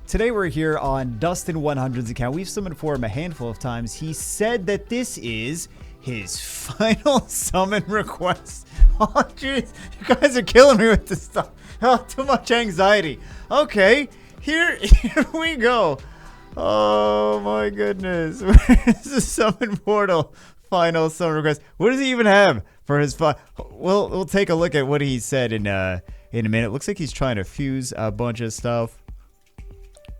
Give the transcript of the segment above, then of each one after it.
Today we're here on Dustin 100's account. We've summoned for him a handful of times. He said that this is his final summon request. Oh, jeez. You guys are killing me with this stuff. Oh, too much anxiety. Okay, here we go. Oh, my goodness. Where's the summon portal? Final summon request. What does he even have for his we'll take a look at what he said in a minute. Looks like he's trying to fuse a bunch of stuff.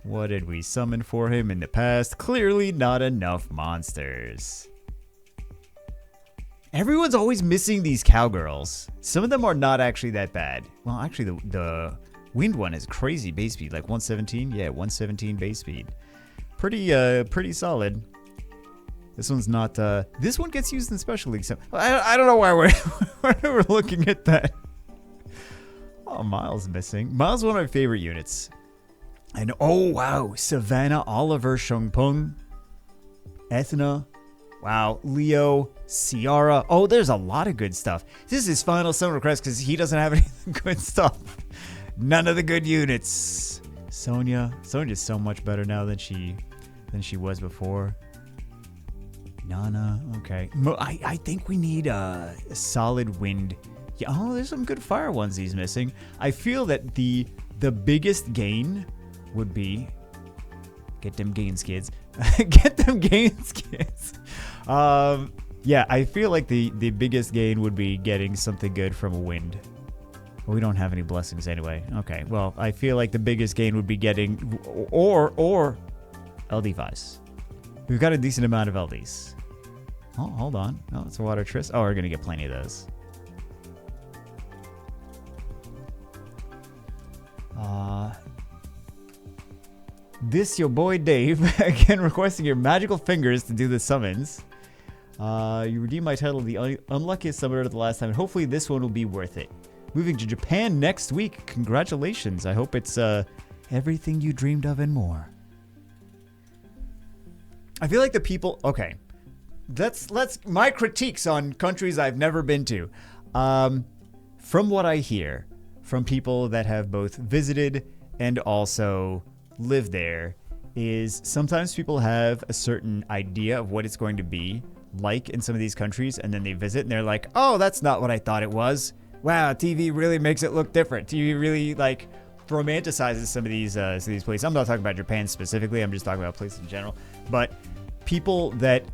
What did we summon for him in the past? Clearly not enough monsters. Everyone's always missing these cowgirls. Some of them are not actually that bad. Well, actually, the wind one is crazy base speed, like 117. Yeah, 117 base speed. Pretty solid. This one's not. This one gets used in special league. So I don't know why we're looking at that. Oh, Miles missing. Miles is one of my favorite units. And oh wow, Savannah, Oliver, Shungpung, Ethna, wow, Leo, Ciara. Oh, there's a lot of good stuff. This is his final summon request because he doesn't have any good stuff. None of the good units. Sonya's so much better now than she was before. Nana, okay. I think we need a solid wind. Yeah, oh, there's some good fire ones he's missing. I feel that the biggest gain would be get them gains, kids. Get them gains, kids. Yeah, I feel like the biggest gain would be getting something good from a wind. Well, we don't have any blessings anyway. Okay, well, I feel like the biggest gain would be getting or LD5s. We've got a decent amount of LDs. Oh, hold on. Oh, it's a water tris. Oh, we're gonna get plenty of those. This your boy Dave, again requesting your magical fingers to do the summons. You redeemed my title of the unluckiest summoner the last time, and hopefully this one will be worth it. Moving to Japan next week. Congratulations. I hope it's everything you dreamed of and more. I feel like the people... Okay. Let's my critiques on countries I've never been to. From what I hear from people that have both visited and also live there, is sometimes people have a certain idea of what it's going to be like in some of these countries, and then they visit and they're like, oh, that's not what I thought it was. Wow, TV really makes it look different. TV really like romanticizes some of these places. I'm not talking about Japan specifically, I'm just talking about places in general. But people that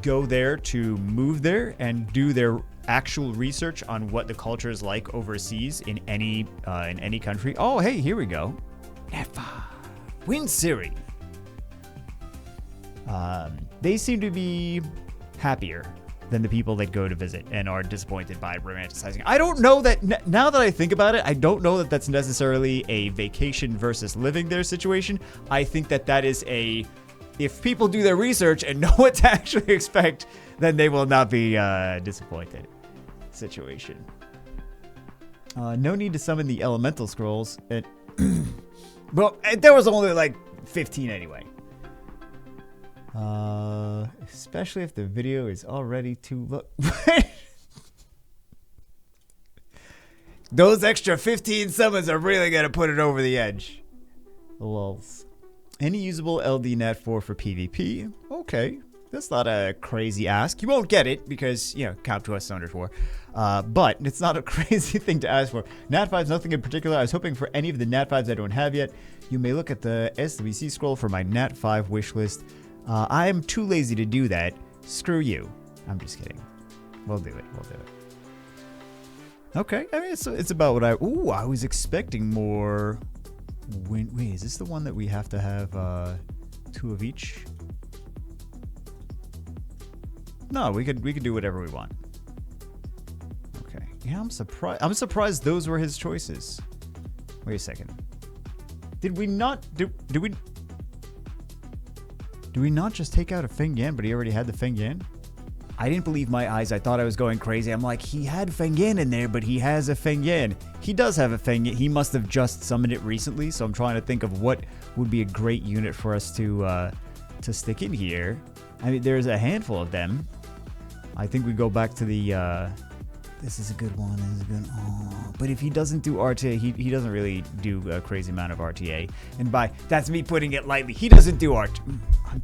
go there to move there and do their actual research on what the culture is like overseas in any country. Oh, hey, here we go. Nefa. Wind Siri. They seem to be happier than the people that go to visit and are disappointed by romanticizing. I don't know that, now that I think about it, I don't know that that's necessarily a vacation versus living there situation. I think that is if people do their research and know what to actually expect, then they will not be disappointed situation. No need to summon the elemental scrolls. Well, there was only like 15 anyway. Especially if the video is already too low. Those extra 15 summons are really gonna put it over the edge. Lols. Any usable LD Nat 4 for PvP? Okay. That's not a crazy ask. You won't get it because, Cap to us Thunder 4. But it's not a crazy thing to ask for. Nat 5's nothing in particular. I was hoping for any of the Nat 5s I don't have yet. You may look at the SWC scroll for my Nat 5 wish list. I am too lazy to do that. Screw you. I'm just kidding. We'll do it. Okay. I mean, it's about what I was expecting more. Wait, is this the one that we have to have 2 of each? No, we could do whatever we want. Okay. Yeah, I'm surprised those were his choices. Wait a second. Did we not do we not just take out a Feng Yan, but he already had the Feng Yan? I didn't believe my eyes. I thought I was going crazy. I'm like, he had Feng Yan in there, but he has a Feng Yan. He does have a Feng Yan. He must have just summoned it recently, so I'm trying to think of what would be a great unit for us to stick in here. I mean, there's a handful of them. I think we go back to the This is a good one. This is a good. Oh, but if he doesn't do RTA, he doesn't really do a crazy amount of RTA. And that's me putting it lightly. He doesn't do RTA. I'm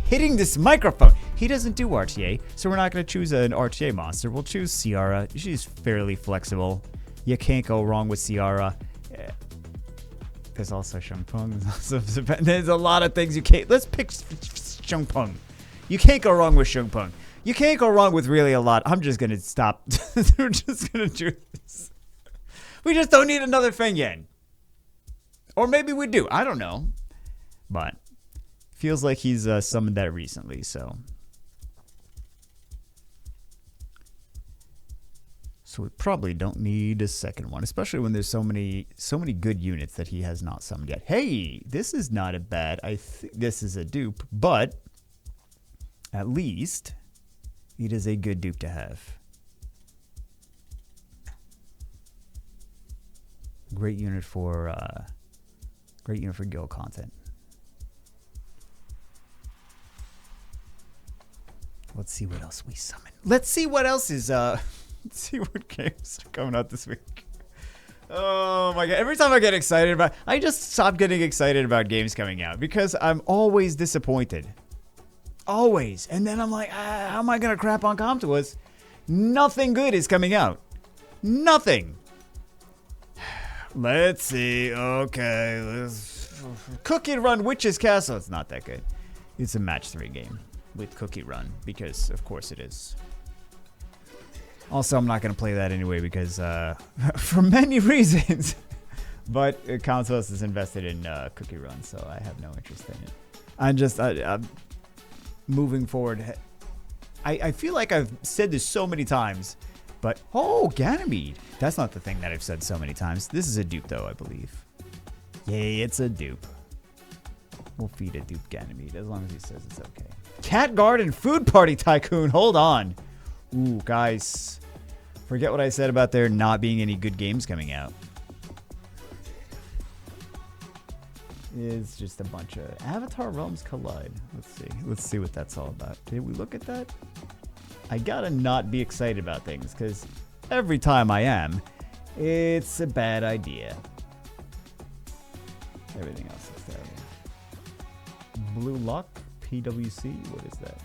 hitting this microphone. He doesn't do RTA, so we're not going to choose an RTA monster. We'll choose Ciara. She's fairly flexible. You can't go wrong with Ciara. There's also Shungpung. There's a lot of things you can't. Let's pick Shungpung. You can't go wrong with Shungpung. You can't go wrong with really a lot. I'm just going to stop. We're just going to do this. We just don't need another Feng Yan. Or maybe we do. I don't know. But feels like he's summoned that recently, so. So we probably don't need a second one, especially when there's so many good units that he has not summoned yet. Hey, this is not a bad. This is a dupe, but at least it is a good dupe to have. Great unit for guild content. Let's see what else we summon. Let's see what else is let's see what games are coming out this week. Oh my god. Every time I get excited I just stop getting excited about games coming out because I'm always disappointed. Always. And then I'm like, how am I going to crap on Comtois? Nothing good is coming out. Nothing. Let's see. Okay. Cookie Run Witch's Castle. It's not that good. It's a match 3 game with Cookie Run because, of course, it is. Also, I'm not going to play that anyway because, for many reasons. But Comtois is invested in Cookie Run, so I have no interest in it. I'm moving forward. I feel like I've said this so many times, but Ganymede. That's not the thing that I've said so many times. This is a dupe though, I believe. Yay, it's a dupe. We'll feed a dupe Ganymede as long as he says it's okay. Cat Garden Food Party Tycoon. Hold on. Ooh, guys. Forget what I said about there not being any good games coming out. Is just a bunch of Avatar Realms Collide. Let's see what that's all about. Did we look at that? I gotta not be excited about things because every time I am, it's a bad idea. Everything else is there. Blue Lock PWC. What is that?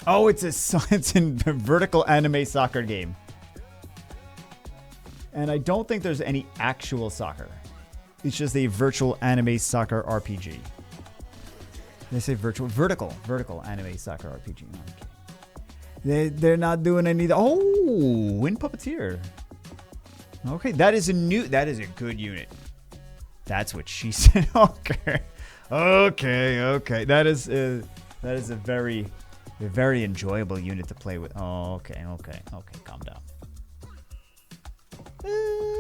Oh, it's a vertical anime soccer game, and I don't think there's any actual soccer. It's just a virtual anime soccer RPG. They say vertical anime soccer RPG. Okay. They're not doing any. Oh, Wind Puppeteer. Okay, that is a good unit. That's what she said. Okay. That is a very enjoyable unit to play with. Oh, okay. Calm down.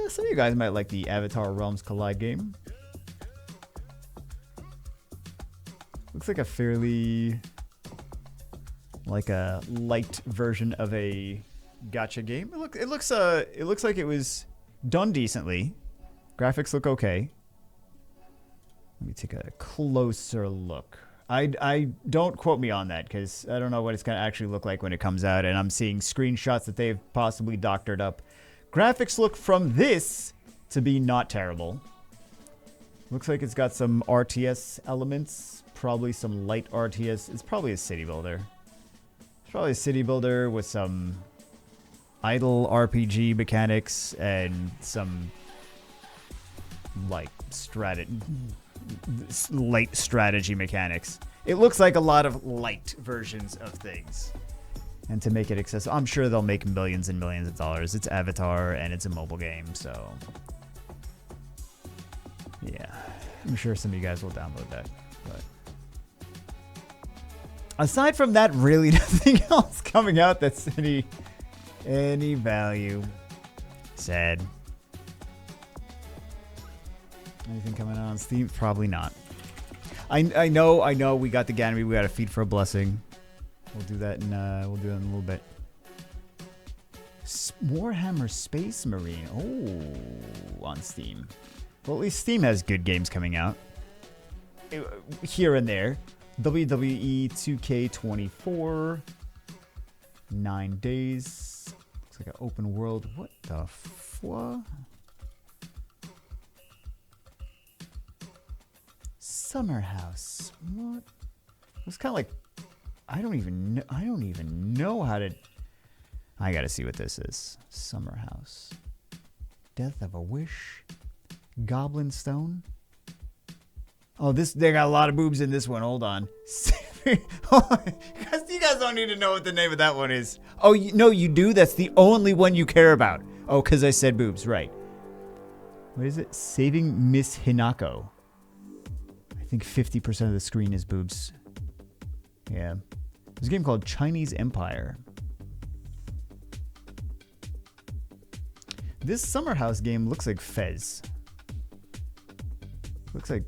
Some of you guys might like the Avatar Realms Collide game. Looks like a fairly a light version of a gacha game. It looks like it was done decently. Graphics look okay. Let me take a closer look. I don't quote me on that because I don't know what it's gonna actually look like when it comes out, and I'm seeing screenshots that they've possibly doctored up. Graphics look from this to be not terrible. Looks like it's got some RTS elements, probably some light RTS. It's probably a city builder. It's probably a city builder with some idle RPG mechanics and some light strategy mechanics. It looks like a lot of light versions of things. And to make it accessible, I'm sure they'll make millions and millions of dollars. It's Avatar and it's a mobile game, so yeah, I'm sure some of you guys will download that. But aside from that, really nothing else coming out that's any value. Sad. Anything coming out on Steam? Probably not. I know. We got the Ganymede. We got a Feed for a Blessing. We'll do that in a little bit. Warhammer Space Marine. Oh, on Steam. Well, at least Steam has good games coming out. Here and there. WWE 2K24. 9 days. Looks like an open world. What the fuck? Summer house. What? It's kind of like I don't even know how to. I gotta see what this is. Summer house. Death of a wish. Goblin stone. Oh, they got a lot of boobs in this one. Hold on. You guys don't need to know what the name of that one is. Oh, no, you do? That's the only one you care about. Oh, because I said boobs. Right. What is it? Saving Miss Hinako. I think 50% of the screen is boobs. Yeah. There's a game called Chinese Empire. This Summer House game looks like Fez. Looks like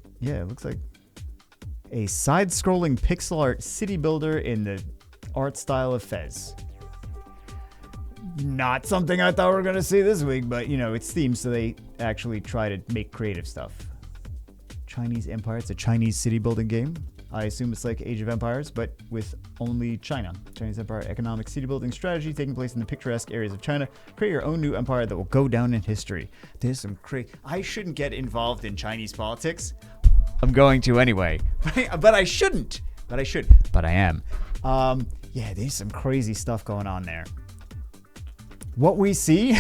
a side-scrolling pixel art city builder in the art style of Fez. Not something I thought we were going to see this week, but, it's Steam, so they actually try to make creative stuff. Chinese Empire, it's a Chinese city-building game. I assume it's like Age of Empires, but with only China. Chinese Empire economic city-building strategy taking place in the picturesque areas of China. Create your own new empire that will go down in history. There's some I shouldn't get involved in Chinese politics. I'm going to anyway. But I shouldn't. But I should. But I am. Yeah, there's some crazy stuff going on there. What we see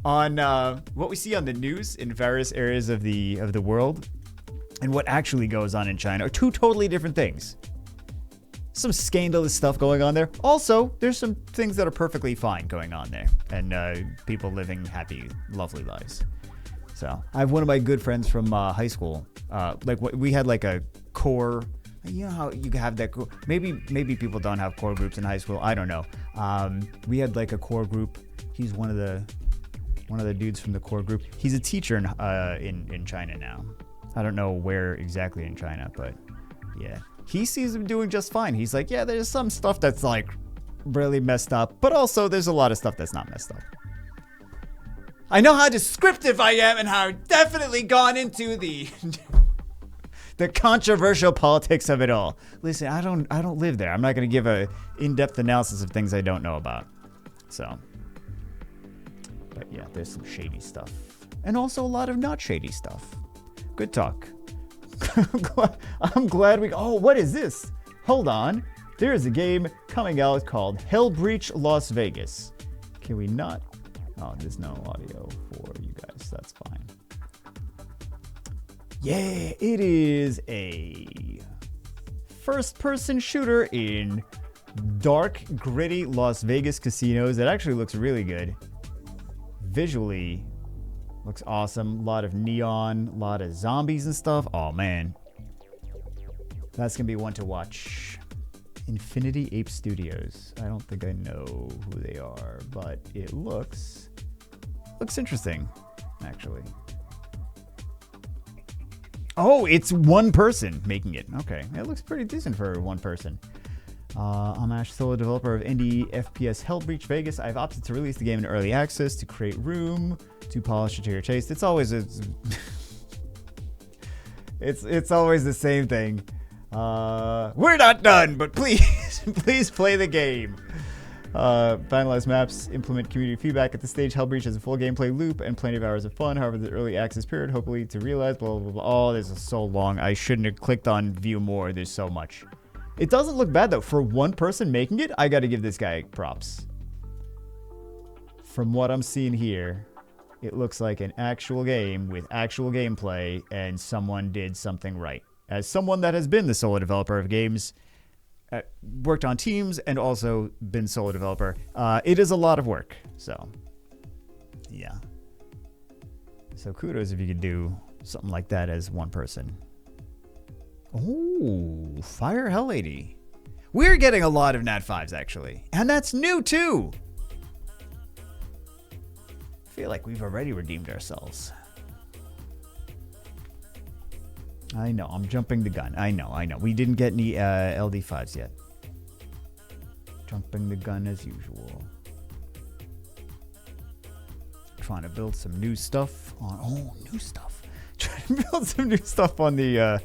on the news in various areas of the world and what actually goes on in China are two totally different things. Some scandalous stuff going on there. Also, there's some things that are perfectly fine going on there. And people living happy, lovely lives. So, I have one of my good friends from high school. We had like a core. You know how you have that. Maybe people don't have core groups in high school. I don't know. We had like a core group. He's one of the dudes from the core group. He's a teacher in China now. I don't know where exactly in China, but yeah, he sees him doing just fine. He's like, yeah, there's some stuff that's like really messed up, but also there's a lot of stuff that's not messed up. I know how descriptive I am and how I've definitely gone into the controversial politics of it all. Listen, I don't live there. I'm not going to give a in-depth analysis of things I don't know about. So, but yeah, there's some shady stuff. And also a lot of not shady stuff. Good talk. I'm glad what is this? Hold on. There is a game coming out called Hellbreach Las Vegas. Can we not? Oh, there's no audio for you guys. That's fine. Yeah, it is a first-person shooter in dark, gritty Las Vegas casinos. It actually looks really good. Visually, looks awesome. A lot of neon, a lot of zombies and stuff. Oh, man. That's going to be one to watch. Infinity Ape Studios. I don't think I know who they are, but it looks interesting, actually. Oh, it's one person making it. Okay, it looks pretty decent for one person. I'm Ash, solo developer of indie FPS Hellbreach Vegas. I've opted to release the game in early access to create room to polish it to your taste. It's always it's always the same thing. We're not done, but please play the game. Finalize maps, implement community feedback. At this stage, Hellbreach has a full gameplay loop and plenty of hours of fun. However, the early access period, hopefully to realize, blah, blah, blah. Oh, this is so long. I shouldn't have clicked on view more. There's so much. It doesn't look bad, though. For one person making it, I got to give this guy props. From what I'm seeing here, it looks like an actual game with actual gameplay, and someone did something right. As someone that has been the solo developer of games, worked on teams, and also been solo developer, it is a lot of work. So, yeah. So kudos if you could do something like that as one person. Oh, Fire Hell Lady. We're getting a lot of Nat 5s, actually. And that's new, too. I feel like we've already redeemed ourselves. I know, I'm jumping the gun. I know. We didn't get any LD5s yet. Jumping the gun as usual. Trying to build some new stuff on... Oh, new stuff. Trying to build some new stuff on the...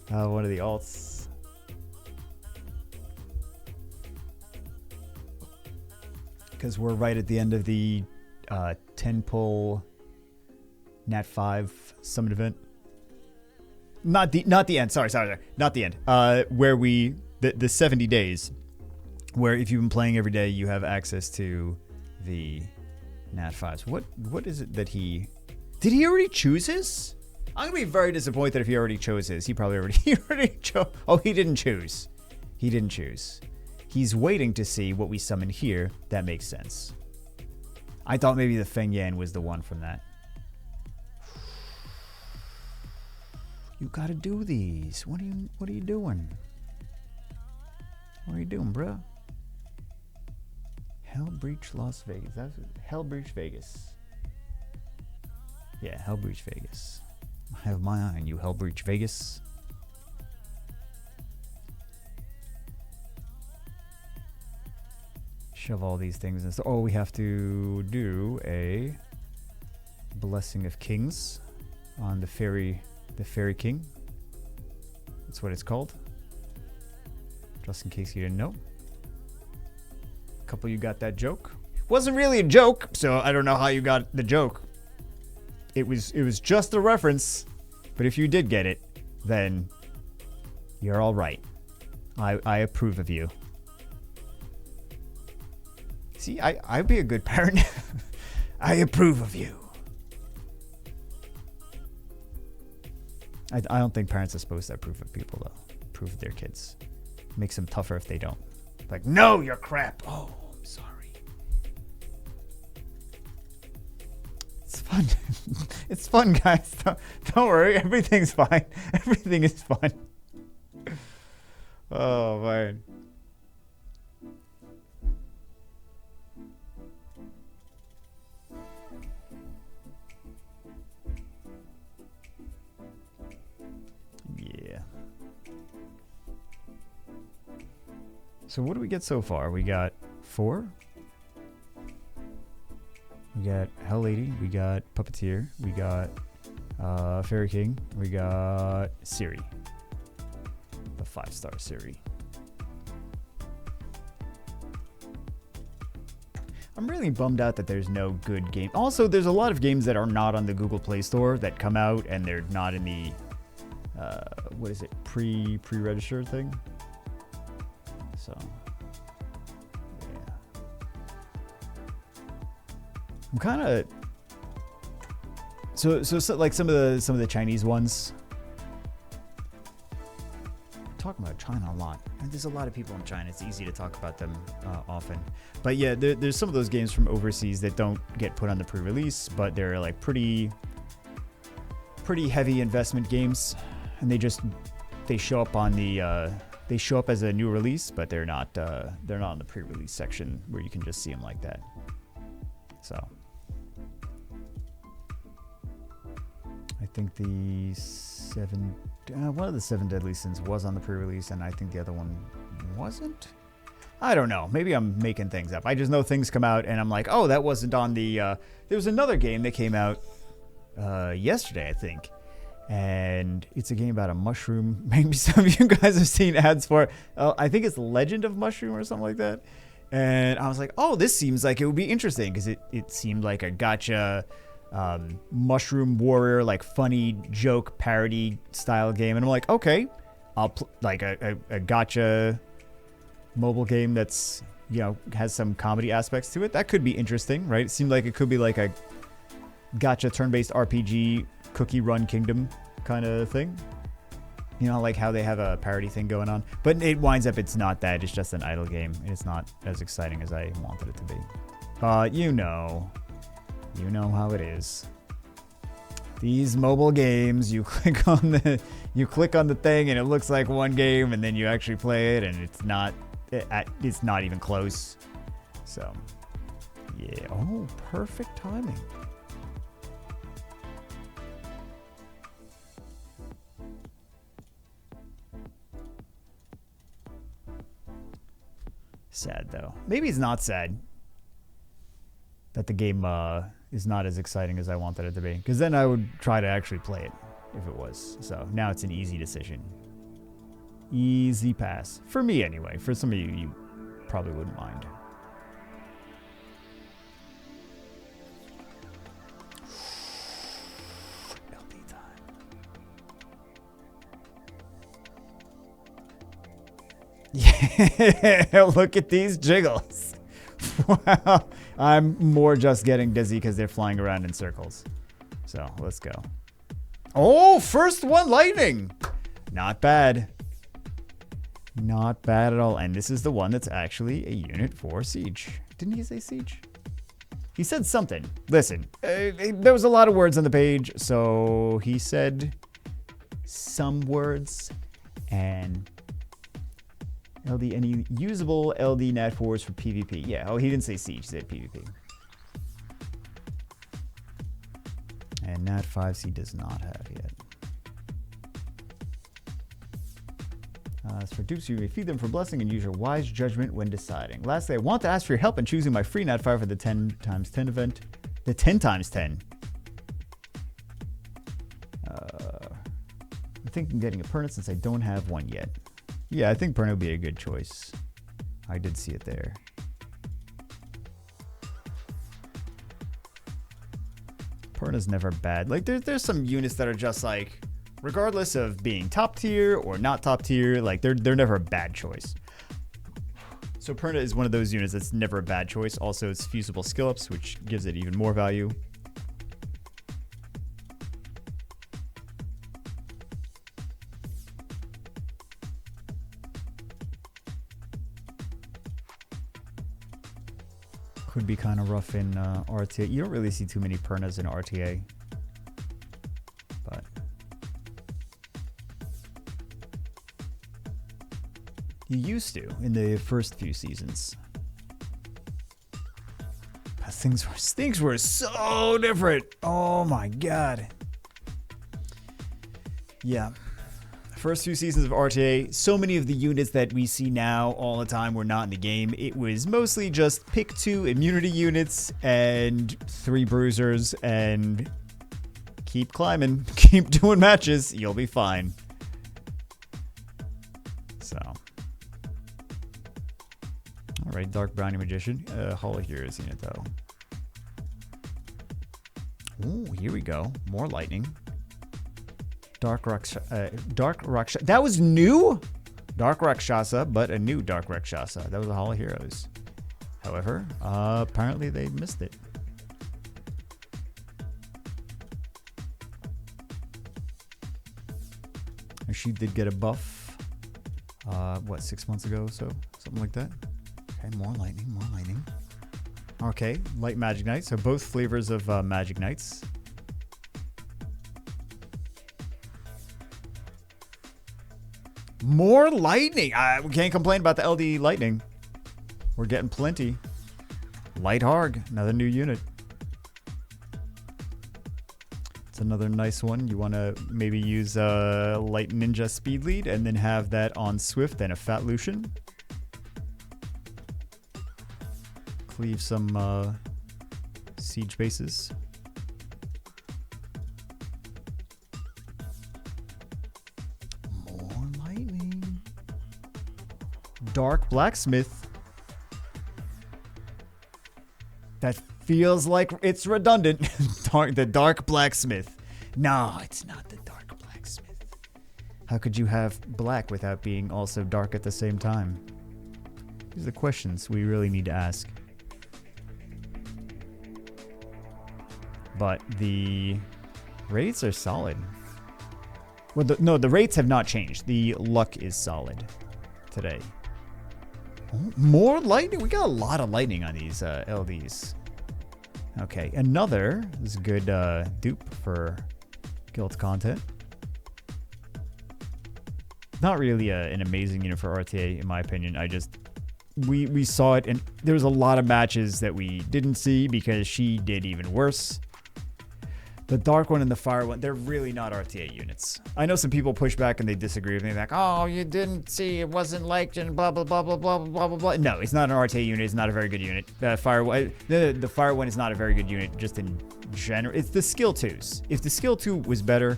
one of the alts. because we're right at the end of the 10-pull Nat 5 summit event. Not the end. Sorry, not the end. Where the 70 days, where if you've been playing every day, you have access to the Nat 5s. What is it that did he already choose his? I'm gonna be very disappointed if he already chose his. He already chose. Oh, he didn't choose. He didn't choose. He's waiting to see what we summon here. That makes sense. I thought maybe the Feng Yan was the one from that. You gotta do these. What are you doing? What are you doing, bruh? Hellbreach Las Vegas. That's Hellbreach Vegas. Yeah, Hellbreach Vegas. I have my eye on you, Hellbreach Vegas. Shove all these things in. Oh, we have to do a Blessing of Kings on the Fairy King. That's what it's called. Just in case you didn't know. A couple of you got that joke. Wasn't really a joke, so I don't know how you got the joke. It was just a reference, but if you did get it, then you're all right. I approve of you. See, I'd be a good parent. I approve of you. I don't think parents are supposed to approve of people, though. Approve of their kids. Makes them tougher if they don't. Like, no, you're crap. Oh, I'm sorry. It's fun. It's fun, guys. Don't worry. Everything's fine. Everything is fun. Oh, man. Yeah. So what do we get so far? We got 4. We got Hell Lady. We got Puppeteer. We got Fairy King. We got Siri. The 5-star Siri. I'm really bummed out that there's no good game. Also, there's a lot of games that are not on the Google Play Store that come out and they're not in the what is it? Pre-registered thing. So yeah. I'm kind of so like some of the Chinese ones. Talking about China a lot, and there's a lot of people in China. It's easy to talk about them often, but yeah, there's some of those games from overseas that don't get put on the pre-release, but they're like pretty heavy investment games, and they show up on the they show up as a new release, but they're not on the pre-release section where you can just see them like that. So I think the one of the 7 Deadly Sins was on the pre-release, and I think the other one wasn't. I don't know. Maybe I'm making things up. I just know things come out, and I'm like, oh, that wasn't on the. There was another game that came out yesterday, I think, and it's a game about a mushroom. Maybe some of you guys have seen ads for it. I think it's Legend of Mushroom or something like that. And I was like, oh, this seems like it would be interesting because it seemed like a gotcha. Mushroom warrior, like funny joke parody style game, and I'm like, okay, I'll like a gotcha mobile game that's, you know, has some comedy aspects to it. That could be interesting, right? It seemed like it could be like a gotcha turn-based RPG cookie run kingdom kind of thing, you know, like how they have a parody thing going on, but it winds up it's not that. It's just an idle game, and it's not as exciting as I wanted it to be. But you know how it is. These mobile games, you click on the thing and it looks like one game, and then you actually play it and it's not even close. So, yeah. Oh, perfect timing. Sad though. Maybe it's not sad that the game is not as exciting as I wanted it to be, because then I would try to actually play it if it was. So now it's an easy decision. Easy pass. For me anyway. For some of you, you probably wouldn't mind. Yeah, look at these jiggles. Wow. I'm more just getting dizzy because they're flying around in circles. So let's go. Oh, first one lightning. Not bad. Not bad at all. And this is the one that's actually a unit for Siege. Didn't he say Siege? He said something. Listen, there was a lot of words on the page, so he said some words and LD, any usable LD Nat 4s for PvP. Yeah, oh, he didn't say Siege, he said PvP. And Nat 5s he does not have yet. As for dupes, you may feed them for blessing and use your wise judgment when deciding. Lastly, I want to ask for your help in choosing my free Nat 5 for the 10x10 event. The 10x10. I'm thinking getting a Perna since I don't have one yet. Yeah, I think Perna would be a good choice. I did see it there. Perna's never bad. Like, there's some units that are just like, regardless of being top tier or not top tier, like they're never a bad choice. So Perna is one of those units that's never a bad choice. Also, it's fusible skill ups, which gives it even more value. Could be kind of rough in RTA. You don't really see too many Pernas in RTA. But you used to in the first few seasons. But things were so different. Oh my god. Yeah. First few seasons of RTA, so many of the units that we see now all the time were not in the game. It was mostly just pick 2 immunity units and 3 bruisers and keep climbing, keep doing matches, you'll be fine. So. Alright, Dark Brownie Magician. Holo Heroes unit though. Ooh, here we go. More lightning. Dark Rakshasa. That was new? Dark Rakshasa, but a new Dark Rakshasa. That was a Holo Heroes. However, apparently they missed it. She did get a buff. What, 6 months ago or so? Something like that. Okay, more lightning, more lightning. Okay, light Magic Knight. So both flavors of Magic Knights. More lightning. We can't complain about the LD lightning. We're getting plenty. Light Harg, another new unit. It's another nice one. You want to maybe use Light Ninja Speed Lead and then have that on Swift and a Fat Lucian. Cleave some siege bases. Dark Blacksmith. That feels like it's redundant. The Dark Blacksmith. No, it's not the Dark Blacksmith. How could you have black without being also dark at the same time? These are the questions we really need to ask. But the rates are solid. Well, no, the rates have not changed. The luck is solid today. Oh, more lightning? We got a lot of lightning on these LDs. Okay, another this is a good dupe for guild content. Not really an amazing unit for RTA, in my opinion. We saw it, and there was a lot of matches that we didn't see because she did even worse. The dark one and the fire one, they're really not RTA units. I know some people push back and they disagree with me. They're like, oh, you didn't see, it wasn't liked, and blah, blah, blah, blah, blah, blah, blah, blah. No, it's not an RTA unit. It's not a very good unit. The fire one is not a very good unit just in general. It's the skill 2s. If the skill 2 was better,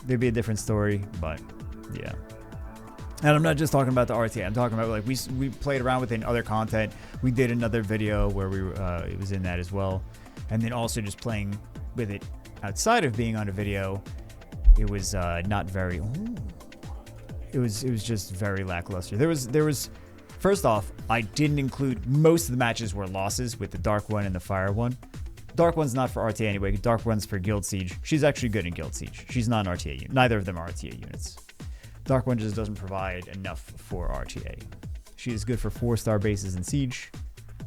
there'd be a different story, but yeah. And I'm not just talking about the RTA. I'm talking about, like, we played around with it in other content. We did another video where it was in that as well. And then also just playing with it outside of being on a video, it was not very... Ooh, it was just very lackluster. There was first off, I didn't include most of the matches were losses with the Dark One and the Fire One. Dark One's not for RTA anyway. Dark One's for Guild Siege. She's actually good in Guild Siege. She's not an RTA unit. Neither of them are RTA units. Dark One just doesn't provide enough for RTA. She is good for 4-star bases in Siege,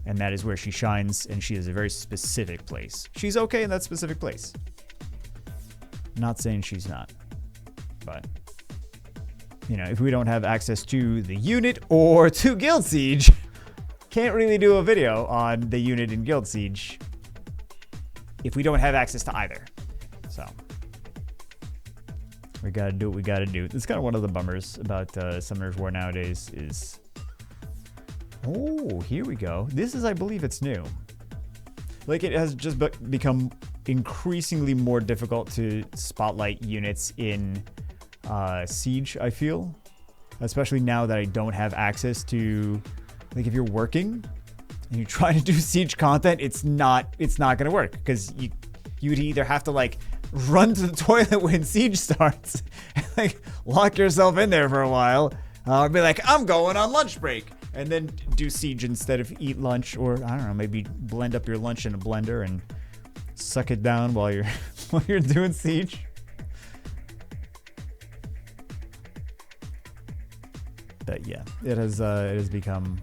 and that is where she shines, and she is a very specific place. She's okay in that specific place. Not saying she's not, but if we don't have access to the unit or to Guild Siege, can't really do a video on the unit in Guild Siege if we don't have access to either. So we gotta do what we gotta do. It's kind of one of the bummers about Summoner's War nowadays is... Oh, here we go. This is, I believe it's new. Like, it has just become increasingly more difficult to spotlight units in Siege, I feel. Especially now that I don't have access to... Like, if you're working and you try to do Siege content, it's not gonna work. Because you'd either have to, like, run to the toilet when Siege starts and, like, lock yourself in there for a while. Or be like, I'm going on lunch break. And then do Siege instead of eat lunch, or I don't know, maybe blend up your lunch in a blender and suck it down while you're doing Siege. But yeah, it has become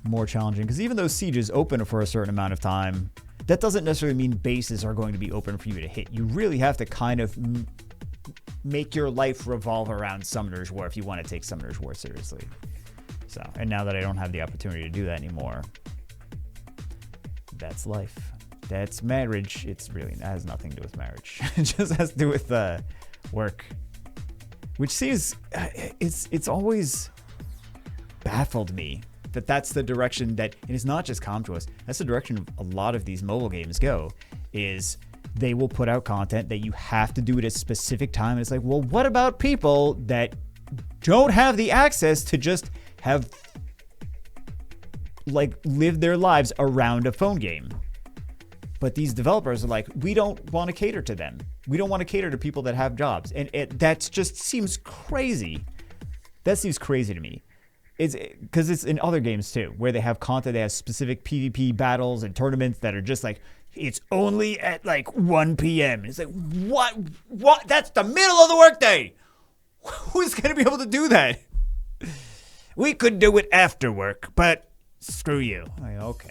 more challenging because even though Siege is open for a certain amount of time, that doesn't necessarily mean bases are going to be open for you to hit. You really have to kind of make your life revolve around Summoner's War if you want to take Summoner's War seriously. So, and now that I don't have the opportunity to do that anymore, that's life. That's marriage. It has nothing to do with marriage. It just has to do with work, which seems it's always baffled me that that's the direction that, and it's not just ComTOS, that's the direction a lot of these mobile games go, is they will put out content that you have to do at a specific time. And it's like, well, what about people that don't have the access to just have like lived their lives around a phone game? But these developers are like, we don't want to cater to them. We don't want to cater to people that have jobs. And that just seems crazy. That seems crazy to me. It's because it's in other games too, where they have content, they have specific PvP battles and tournaments that are just like, it's only at like 1 p.m. It's like, what? That's the middle of the workday. Who's going to be able to do that? We could do it after work, but screw you. Like, okay.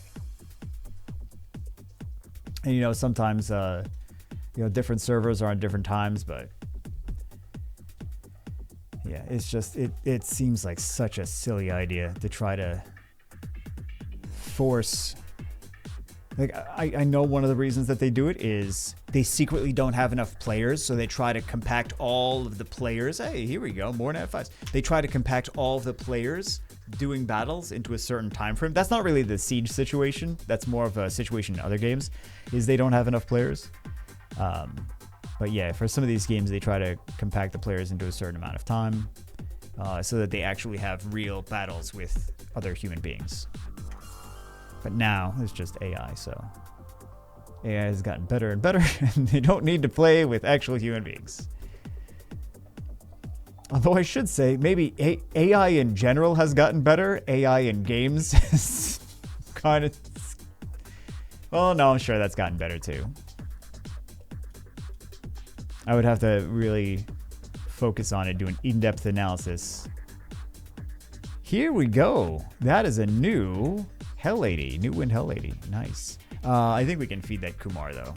And sometimes different servers are on different times, but yeah, it's just it seems like such a silly idea to try to force. Like, I know one of the reasons that they do it is they secretly don't have enough players, so they try to compact all of the players. Hey, here we go, more Nat 5s. They try to compact all of the players doing battles into a certain time frame. That's not really the Siege situation. That's more of a situation in other games, is they don't have enough players. But yeah, for some of these games, they try to compact the players into a certain amount of time so that they actually have real battles with other human beings. But now it's just AI, so AI has gotten better and better, and they don't need to play with actual human beings. Although I should say, maybe AI in general has gotten better. AI in games has kind of... Well, no, I'm sure that's gotten better too. I would have to really focus on it, do an in-depth analysis. Here we go. That is a new Hell Lady. New Wind Hell Lady. Nice. I think we can feed that Kumar, though.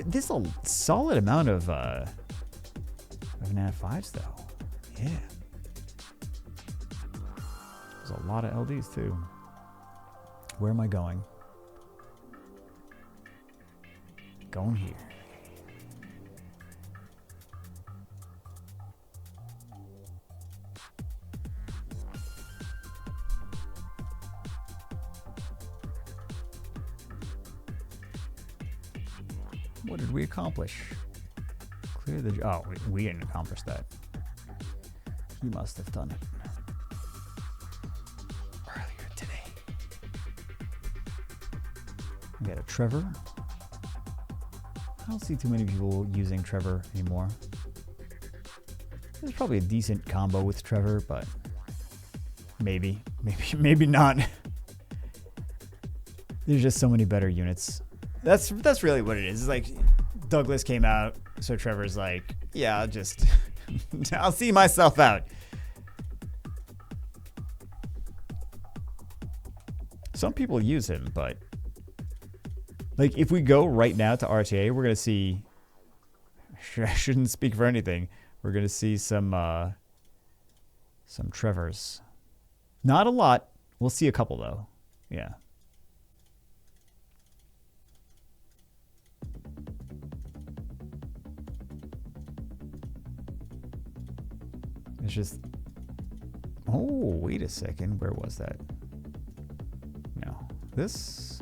This is a solid amount of Nat 5s, though. Yeah. There's a lot of LDs, too. Where am I going? Going here. What did we accomplish? Clear the... Oh, we didn't accomplish that. He must have done it earlier today. We got a Trevor. I don't see too many people using Trevor anymore. There's probably a decent combo with Trevor, but maybe not. There's just so many better units. That's really what it is. It's like Douglas came out, so Trevor's like, yeah, I'll just I'll see myself out. Some people use him, but like if we go right now to RTA, we're gonna see. I shouldn't speak for anything. We're gonna see some Trevors. Not a lot. We'll see a couple though. Yeah. It's just. Oh, wait a second. Where was that? No. This.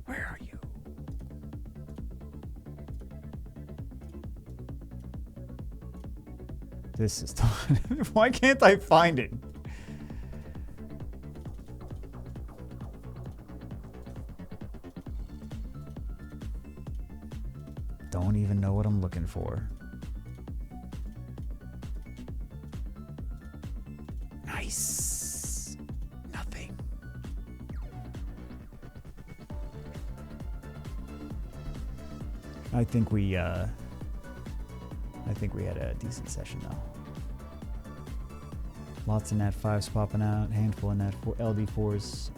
Where are you? This is. Why can't I find it? Don't even know what I'm looking for. Nice. Nothing. I think we had a decent session though. Lots of Nat 5s popping out, handful of Nat 4 LD4s.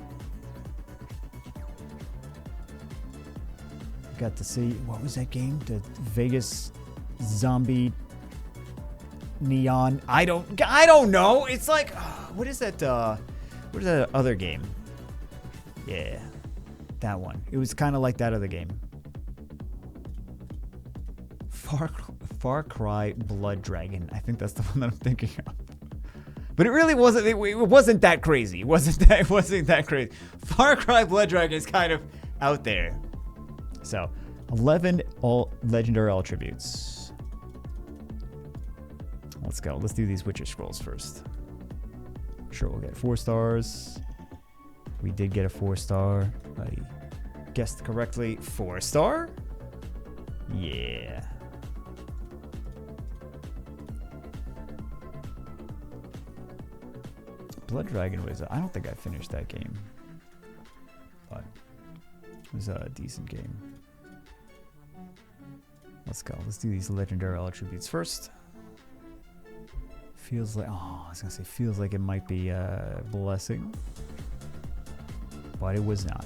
Got to see, what was that game? The Vegas Zombie Neon. I don't know. It's like, what is that? What is that other game? Yeah, that one. It was kind of like that other game. Far Cry Blood Dragon. I think that's the one that I'm thinking of. But it really wasn't. It wasn't that crazy. It wasn't that crazy. Far Cry Blood Dragon is kind of out there. So, 11 all legendary all tributes. Let's go. Let's do these Witcher scrolls first. Sure, we'll get 4 stars. We did get a 4-star. I guessed correctly. 4-star? Yeah. Blood Dragon was. I don't think I finished that game, but it was a decent game. Let's go. Let's do these legendary attributes first. Feels like. Oh, I was gonna say feels like it might be a blessing, but it was not.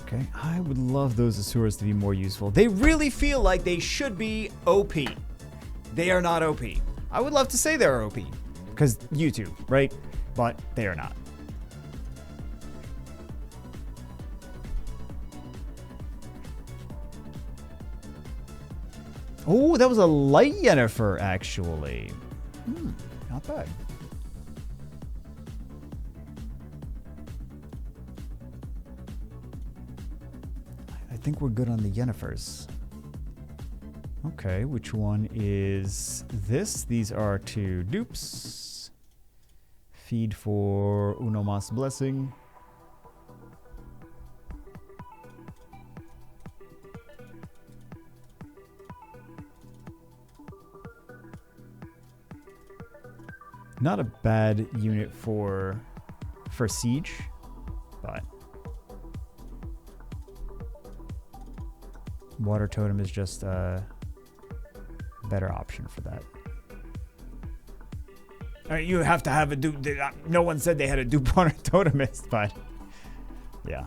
Okay, I would love those Asuras to be more useful. They really feel like they should be OP. They are not OP. I would love to say they're OP. Because YouTube, right? But they are not. Oh, that was a light Yennefer, actually. Not bad. I think we're good on the Yennefers. Okay, which one is this? These are 2 dupes. Feed for Uno Mas Blessing. Not a bad unit for Siege, but Water Totem is just a better option for that. You have to have a dupe. No one said they had a dupe Water Totemist, but yeah.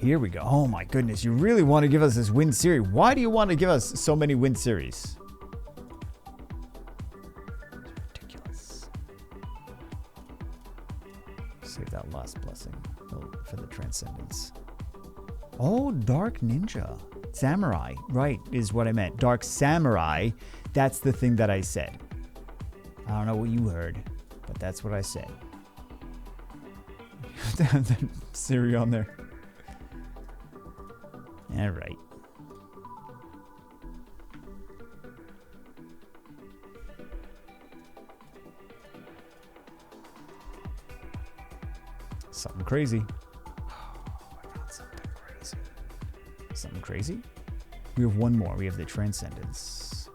Here we go. Oh my goodness, you really want to give us this win series. Why do you want to give us so many win series? Ridiculous. Save that last blessing for the Transcendence. Oh, Dark Ninja. Samurai, right, is what I meant. Dark Samurai, that's the thing that I said. I don't know what you heard, but that's what I said. Siri on there. All right. Something crazy. Oh, I found something crazy. something crazy. We have one more. We have the Transcendence.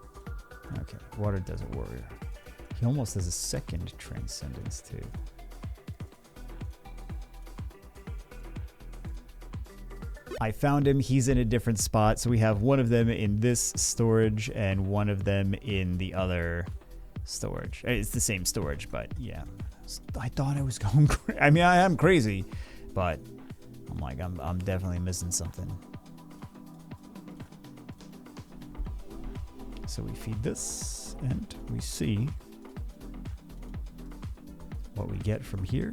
Okay, Water Desert Warrior. He almost has a second Transcendence too. I found him. He's in a different spot. So we have one of them in this storage and one of them in the other storage. It's the same storage, but yeah. I thought I was going crazy. I mean, I am crazy, but I'm like, I'm definitely missing something. So we feed this and we see what we get from here.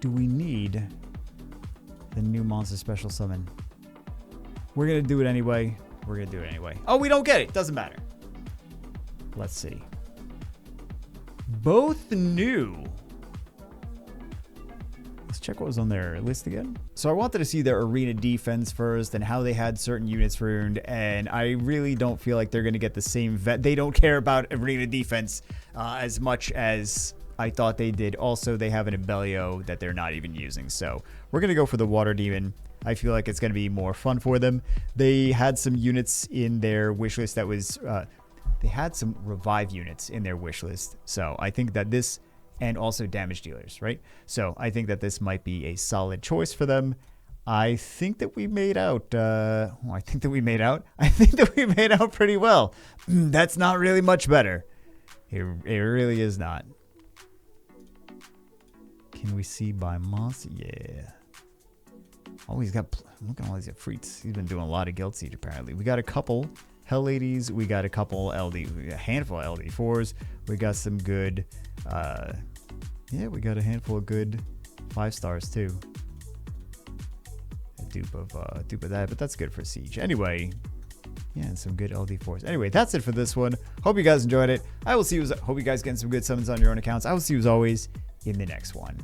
Do we need the new monster special summon? We're going to do it anyway. We're going to do it anyway. Oh, we don't get it. Doesn't matter. Let's see. Both new. Let's check what was on their list again. So I wanted to see their arena defense first and how they had certain units ruined. And I really don't feel like they're going to get the same vet. They don't care about arena defense as much as I thought they did. Also, they have an Abellio that they're not even using. So we're going to go for the Water Demon. I feel like it's going to be more fun for them. They had some units in their wish list that was... they had some revive units in their wish list. So I think that this... and also damage dealers, right? So I think that this might be a solid choice for them. I think that we made out... I think that we made out pretty well. That's not really much better. It really is not. Can we see by Moss? Yeah. Oh, he's got... look at all these freaks. He's been doing a lot of Guild Siege, apparently. We got a couple Hell Ladies. We got a couple LD... a handful of LD4s. We got some good... yeah, we got a handful of good 5 stars, too. A dupe of that, but that's good for Siege. Anyway... yeah, and some good LD4s. Anyway, that's it for this one. Hope you guys enjoyed it. I will see you... hope you guys getting some good summons on your own accounts. I will see you as always in the next one.